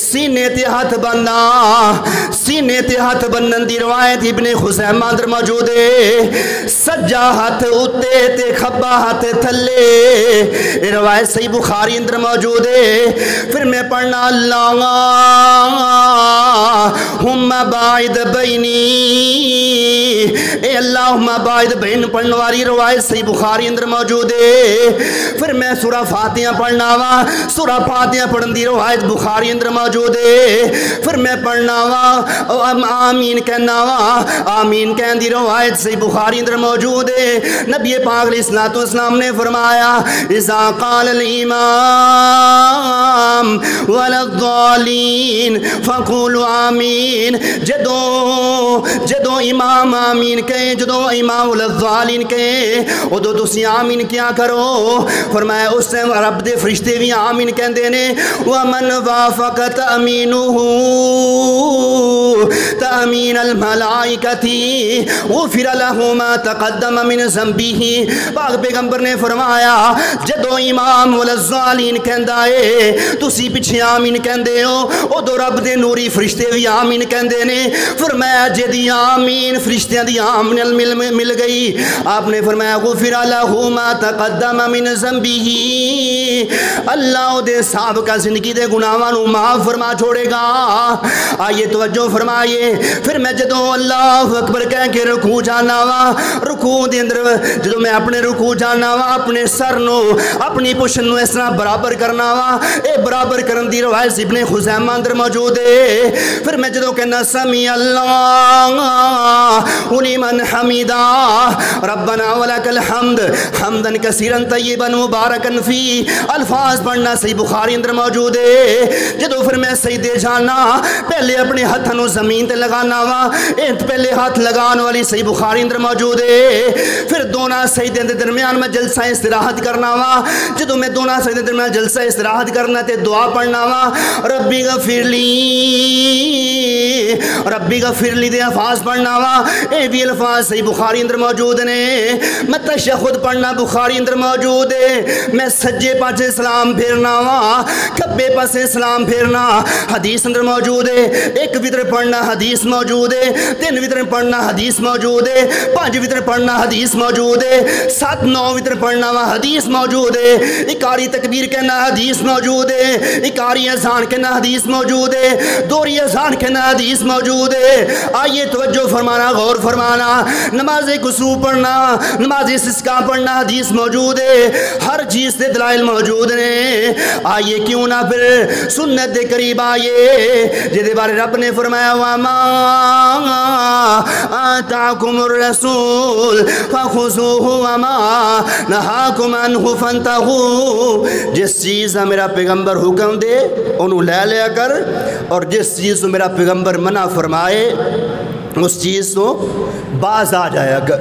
سینے تے ہاتھ بننا، سینے تے ہاتھ بنن دی روایت ابن خزیمہ اندر موجود ہے۔ سجا ہاتھ اتے تے کھبا ہاتھ تھلے، یہ روایت صحیح بخاری اندر موجود ہے۔ پھر میں پڑھنا اللہم باعد بینی، اے اللہم باعد بین پڑھنے والی روایت صحیح بخاری اندر موجود ہے۔ پھر میں سورہ فاتحہ پڑھنا وا، سورہ فاتحہ پڑھن دی روایت بخاری اندر موجود ہے۔ پھر میں پڑھنا وا آمین کہنا وا، آمین کہن دی روایت صحیح بخاری اندر موجود ہے۔ نبی پاک علیہ الصلوۃ والسلام نے فرمایا اذا قال الامام ولا الضالین فقولوا آمین، جدو امام آمین کہے، جدو امام ولا الضالین کہے ادو تسی آمین کیا کرو۔ فرمایا اس سے رب دے فرشتے بھی آمین کہندے نے۔ ومن وافق تأمینہ تأمین الملائکۃ غفر لہ ما تقدم من ذنبہ، پاک پیغمبر نے فرمایا جدو امام والظالین کہندا ہے تسی پیچھے آمین کہندے ہو، ادو رب دے نوری فرشتے بھی آمین کہندے نے۔ فرمایا جدی آمین فرشتیاں دی آمین مل گئی، آپ نے فرمایا غفر لہ ما تقدم من ذنبہ، اللہ دے سابقہ زندگی دے گناہاں نو معاف فرما چھوڑے گا۔ آئیے توجہ فرمائیے۔ پھر میں جدو اللہ اکبر کہہ کے رکوع جانا وا، رکوع دے اندر جدو میں اپنے رکوع جانا وا اپنے سر نو اپنی پشن نو اس طرح برابر کرنا وا، اے برابر کرن دی روایت ابن خزیمہ اندر موجود ہے۔ پھر میں جدو کہنا سمیع اللہ لمن حمیدہ ربنا ولک الحمد حمدا کثیرا طیبا مبارکا فی، الفاظ پڑھنا صحیح بخاری اندر موجود ہے۔ جدو پھر میں سجدے جانا پہلے اپنے ہاتھوں زمین تے لگانا وا، پہلے ہاتھ لگان والی صحیح بخاری اندر موجود ہے۔ پھر دونوں سجدے دے درمیان میں جلسہ استراحت کرنا وا، جدو میں دونوں سجدے دے درمیان جلسہ استراحت کرنا تے دعا پڑھنا وا ربی غفر لی، ربی غفر لی دے الفاظ پڑھنا وا، اے بھی الفاظ صحیح بخاری اندر موجود نے۔ میں تشہد پڑھنا بخاری اندر موجود ہے۔ میں سجے پاسے سلام پھیرنا وا، کھبے پاسے سلام پھیرنا حدیث اندر موجود ہے۔ ایک وتر پڑھنا حدیث موجود ہے، 3 وتر پڑھنا حدیث موجود ہے، 5 وتر پڑھنا حدیث موجود ہے، 7 9 وتر پڑھنا وا حدیث موجود ہے۔ اکاری تکبیر کہنا حدیث موجود ہے، اکاری اذان کہنا حدیث موجود ہے، دوہری اذان کہنا حدیث موجود ہے۔ آئیے توجہ فرمانا، غور فرمانا۔ نماز کسوف پڑھنا، نماز استسقاء پڑھنا حدیث موجود ہے، ہر چیز سے دلائل موجود ہیں۔ آئیے کیوں نہ پھر سنت دے قریب آئیے جدے بارے رب نے فرمایا وَمَا آتَاكُمُ الرَّسُولُ فَخُذُوهُ وَمَا نَهَاكُمْ عَنْهُ فَانْتَهُوا، جس چیز میرا پیغمبر حکم دے انہوں لے لیا کر، اور جس چیز کو میرا پیغمبر منع فرمائے اس چیز تو باز آ جایا کر۔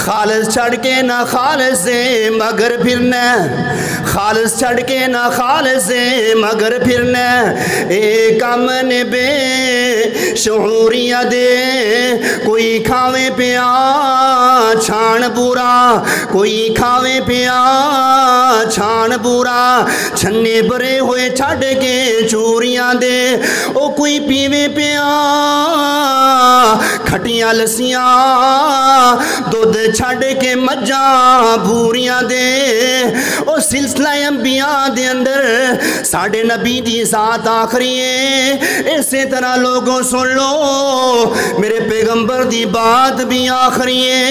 خالص چھڑ کے نہ خالص سے مگر پھرنا، خالص چھڑ کے نہ خالص سے مگر پھرنا، ایک امن بے شعوریہ دے کوئی کھاوے پیا چھان برا، کوئی کھاوے پیا چھان برا، چھنے برے ہوئے چھڑ کے چوریاں دے، او کوئی پیوے پیا کھٹیاں لسیاں، دودھ چھڑ کے مجھاں بھوریاں دے۔ او سلسلہ انبیاء دے اندر ساڑھے نبی دی ذات آخری ہے، اسی طرح لوگوں سن لو میرے پیغمبر دی بات بھی آخری ہے۔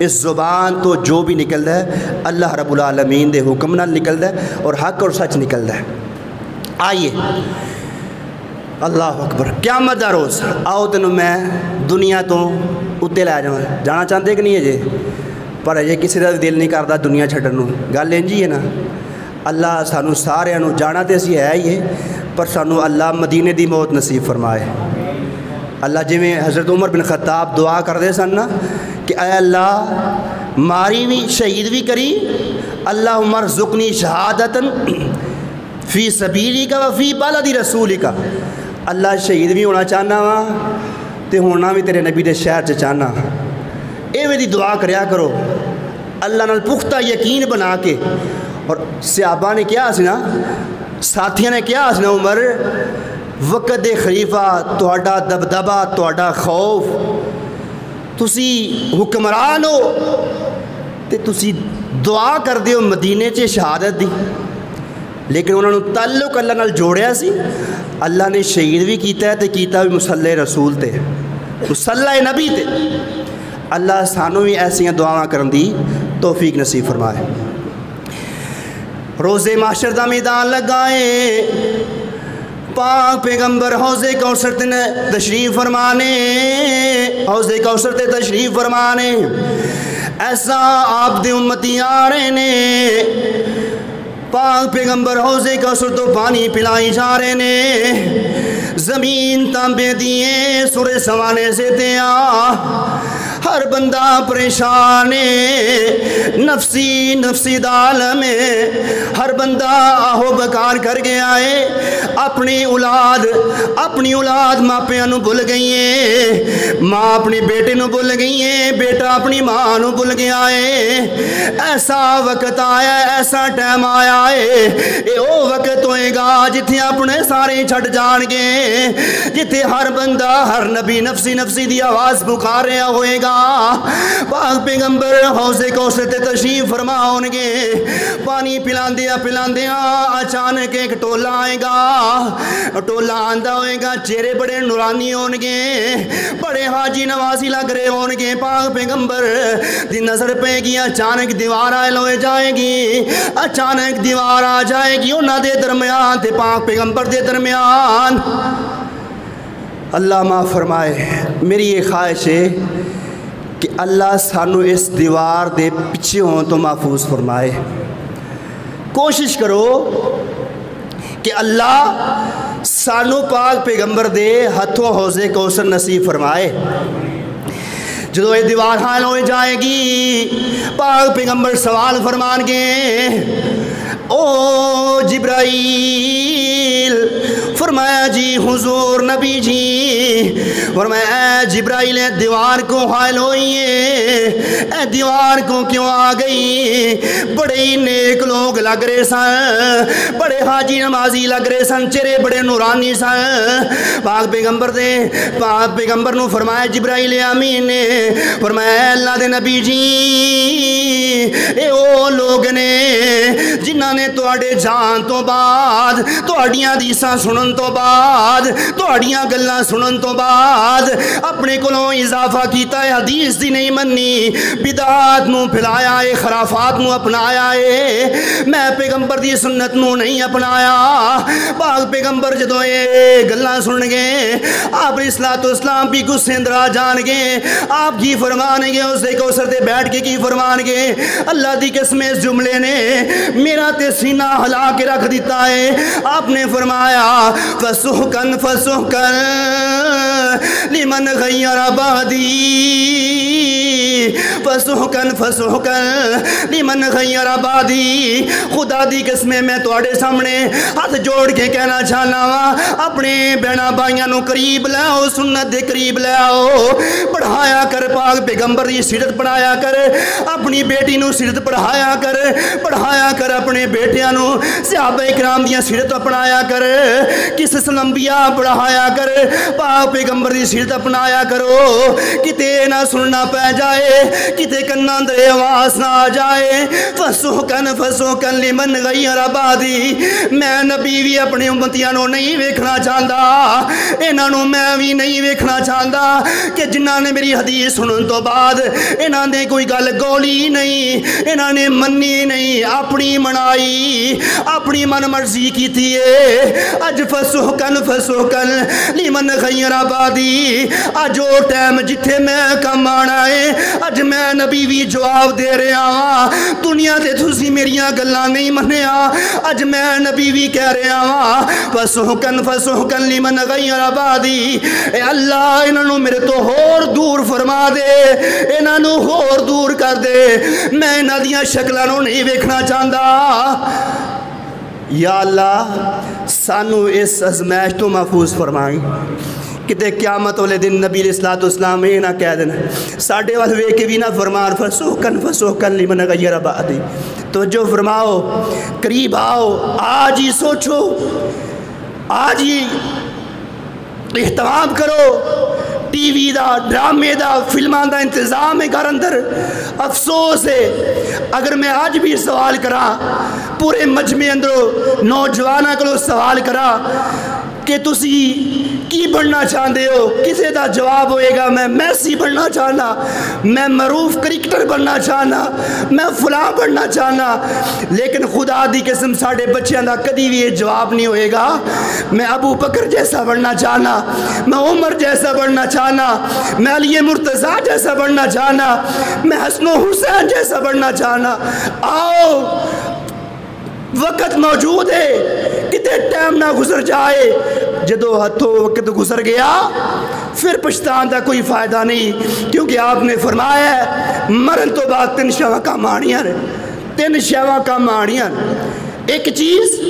اس زبان تو جو بھی نکلتا ہے اللہ رب العالمین دے حکم نال نکلتا ہے اور حق اور سچ نکلتا ہے۔ آئیے اللہ اکبر، قیامت دا روز آؤ تینوں میں دنیا تو اتنے لے جانا چاہتے کہ نہیں ہے جی، پر اجے کسی کا دل نہیں کرتا دنیا چھڈن نوں۔ گل انج ہی ہے نا، اللہ سانوں سارے جانا تو اسی ہے ہی ہے، پر سانوں اللہ مدینے دی موت نصیب فرمائے۔ اللہ جویں حضرت عمر بن خطاب دعا کرتے سن نا کہ اے اللہ ماری بھی شہید بھی کری، اللہم ارزقنی شہادتاً فی سبیلک و فی بلد رسولک، اللہ شہید بھی ہونا چاہنا وا تے ہونا بھی تیرے نبی دے شہر چاہنا۔ ایویں دی دعا کریا کرو اللہ نال پختہ یقین بنا کے۔ اور صحابہ نے کیا سی نا، ساتھیاں نے کیا سی نا، عمر وقت دے خلیفہ تہاڈا دبدبا تہاڈا خوف، تسی حکمران ہو تے تسی دعا کر دیو مدینے چ شہادت دی، لیکن انہوں نے تعلق اللہ نال جوڑیا سی۔ اللہ نے شہید بھی کیتا ہے تے کیتا بھی مصلی رسول تے، مصلی نبی تے۔ اللہ سانوں بھی ایسیاں دعاواں کرن دی توفیق نصیب فرمائے۔ روزے محشر دا میدان لگائے، پاک پیغمبر حوض کوثر تے تشریف فرمانے، حوض کوثر تے تشریف فرمانے۔ ایسا آپ دے امتی آ رہے نے، پاک پیغمبر حوض کوثر تو پانی پلائی جا رہے نے، زمین تانبے دیے سورے سوانے سے دیا، ہر بندہ پریشان ہے، نفسی نفسی عالم ہے، ہر بندہ آہو بکار کر گیا ہے، اپنی اولاد ماپیاں نو بھول گئی ہے، ماں اپنے بیٹے نو بھول گئی ہے، بیٹا اپنی ماں نو بھول گیا ہے۔ ایسا وقت آیا ہے، ایسا ٹائم آیا ہے، اے او وقت ہوئے گا جتھے اپنے سارے چھٹ جان گے، جتھے ہر بندہ ہر نبی نفسی نفسی دی آواز پکار رہا ہوئے گا۔ پاک پیغمبر حوض کوثر تے تشریف فرما ہون گے، پانی پلاندیا اچانک ایک ٹولا آئے گا، ٹولا آندا ہوئے گا، چہرے بڑے نورانی ہون گے، بڑے حاجی نوازی لگ رہے ہون گے۔ پاک پیغمبر دی نظر پہ گی، اچانک دیوار آئل ہوئے جائے گی، اچانک دیوار آ جائے گی انہاں دے درمیان تے پاک پیغمبر دے درمیان۔ اللہ معاف فرمائے، میری یہ خواہش ہے کہ اللہ سانو اس دیوار دے پیچھے ہوں تو محفوظ فرمائے۔ کوشش کرو کہ اللہ سانو پاک پیغمبر دے ہتھوں حوض کوثر نصیب فرمائے۔ جدو یہ دیوار حال ہو جائے گی، پاک پیغمبر سوال فرمان گے، او جبرائیل، فرمایا جی حضور نبی جی، فرمایا اے جبرائیل دیوار کو حائل ہوئی ہے، اے دیوار کو کیوں آ گئی؟ بڑے ہی نیک لوگ لگ رہے سن، بڑے حاجی نمازی لگ رہے سن، چہرے بڑے نورانی سن۔ پاک پیغمبر نو فرمایا جبرائیل امین نے، فرمایا اللہ دے نبی جی، اے او لوگ نے جنہاں نے تواڈے جان تو بعد، تواڈیاں حدیثاں سنن تو بعد، تواڈیاں گلاں سنن تو بعد اپنے کولوں اضافہ کیتا ہے، حدیث دی نہیں منی، بدعات نو پھیلایا ہے، خرافات نو اپنایا ہے، میں پیغمبر دی سنت نو نہیں اپنایا۔ پاک پیغمبر جدوں اے گلاں سن گے، آپ علیہ الصلوۃ والسلام بھی غصے اندر آ جان گے، آپ کی فرمان گے، اس دے کوثر تے بیٹھ کے کی فرمان گے، اللہ دی قسم اس جملے نے میرا تے سینہ ہلا کے رکھ دیتا ہے۔ آپ نے فرمایا فسحقن فسحقن لمن غیر بعدی، فسحقن فسحقن لمن غیر بعدی۔ خدا دی قسم میں تواڈے سامنے ہاتھ جوڑ کے کہنا چاہنا وا، اپنے بہنا بھائیاں نو قریب لے آؤ، سنت دے قریب لے آؤ، پڑھایا کر پاک پیغمبر دی سیرت پڑھایا کر، اپنی بیٹی نو سیرت پڑھایا کر اپنے بیٹیاں نو صحابہ اکرام دیاں سیرت اپنایا کر، قصص الانبیاء پڑھایا کر، پاک پیغمبر دی سیرت اپنایا کرو، کتے نہ سننا پہ جائے کتے کناں دے آواز نہ آ جائے فسوکن لمن غیر آبادی میں نبی بھی اپنے امتیاں نو نہیں ویکھنا چاہتا انہاں نو میں بھی نہیں ویکھنا چاہتا کہ جنہاں نے میری حدیث سنن تو بعد انہاں نے کوئی گل گولی نہیں انہاں نے منی نہیں اپنی منائی اپنی من مرضی کی تھی اج فسوکن لمن غیر آبادی اج او ٹائم جتھے میں کم آنا ہے اج میں نبی بھی جواب دے رہا ہاں دنیا تے تسی میریاں گلاں نہیں منیا اج میں نبی بھی کہہ رہا ہاں فسوکن لمن غیر آبادی اے اللہ انہوں میرے تو ہور دور فرما دے انہوں ہور دور کر دے میں انہاں دیاں شکلاں نوں نہیں ویکھنا چاہتا یا اللہ سانو اس ازمائش تو محفوظ فرمائیں کتے قیامت والے دن نبی علیہ السلام یہ نہ کہہ دینا ساڑھے والے وے کے بھی نہ فرمان فسوکن لمن غیر آبادی توجہ فرماؤ قریب آؤ آج ہی سوچو آج ہی اہتمام کرو ٹی وی دا ڈرامے دا فلمان دا انتظام ہے گھر اندر افسوس ہے اگر میں آج بھی سوال کرا پورے مجمع اندروں نوجوانہ کو سوال کرا کہ تسی کی بننا چاہتے ہو کسے دا جواب ہوئے گا میں میسی بننا چاہنا میں معروف کرکٹر بننا چاہنا میں فلاں بننا چاہنا لیکن خدا دی قسم ساڑھے بچیاں دا کدی بھی یہ جواب نہیں ہوئے گا میں ابو بکر جیسا بننا چاہنا میں عمر جیسا بننا چاہنا میں علی مرتضیٰ جیسا بننا چاہنا میں حسن و حسین جیسا بننا چاہنا آؤ وقت موجود ہے کتے ٹائم نہ گزر جائے جدو ہتھوں وقت گزر گیا پھر پچھتان دا کوئی فائدہ نہیں کیونکہ آپ نے فرمایا ہے مرن تو بعد 3 شیواں کام آنیاں 3 شیواں کام آنیاں ایک چیز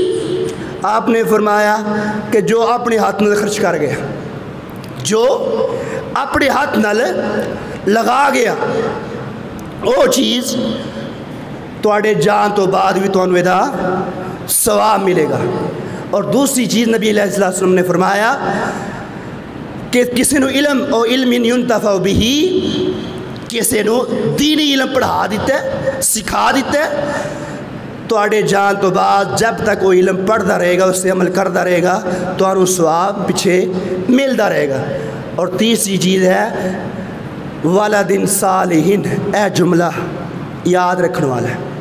آپ نے فرمایا کہ جو اپنے ہاتھ نال خرچ کر گیا جو اپنے ہاتھ نال لگا گیا وہ چیز تواڈے جان تو بعد بھی تانوں دا ثواب ملے گا اور دوسری چیز نبی علیہ السلام نے فرمایا کہ کسی نو علم او علم ينتفع به کسی نو دینی علم پڑھا دیتا ہے سکھا دیتا ہے تواڈے جان تو بعد جب تک وہ علم پڑھتا رہے گا اس سے عمل کرتا رہے گا تانوں ثواب پیچھے ملتا رہے گا اور تیسری چیز ہے والدین صالحین اے جملہ یاد رکھنے والا ہے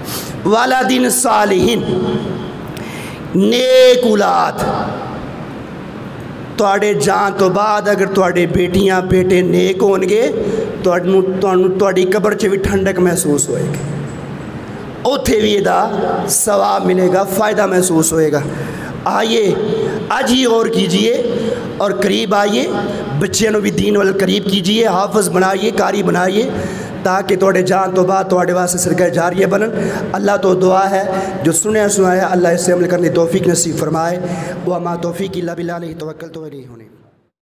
والدین صالحین نیک اولاد تواڈے جان تو بعد اگر تواڈے بیٹیاں بیٹے نیک ہون گے تواڈی قبر چ بھی ٹھنڈک محسوس ہوئے گی اوتھے بھی دا ثواب ملے گا فائدہ محسوس ہوئے گا آئیے آج ہی غور کیجئے اور قریب آئیے بچیاں بھی دین وال قریب کیجئے حافظ بنائیے قاری بنائیے تاکہ توڑے جان تو بعد توڑے واسے سرگاہ جاریہ بنن اللہ تو دعا ہے جو سنیا سنایا اللہ اس سے عمل کرنے توفیق نصیب فرمائے وما توفیق الا باللہ علیہ توکلت و الیہ انیب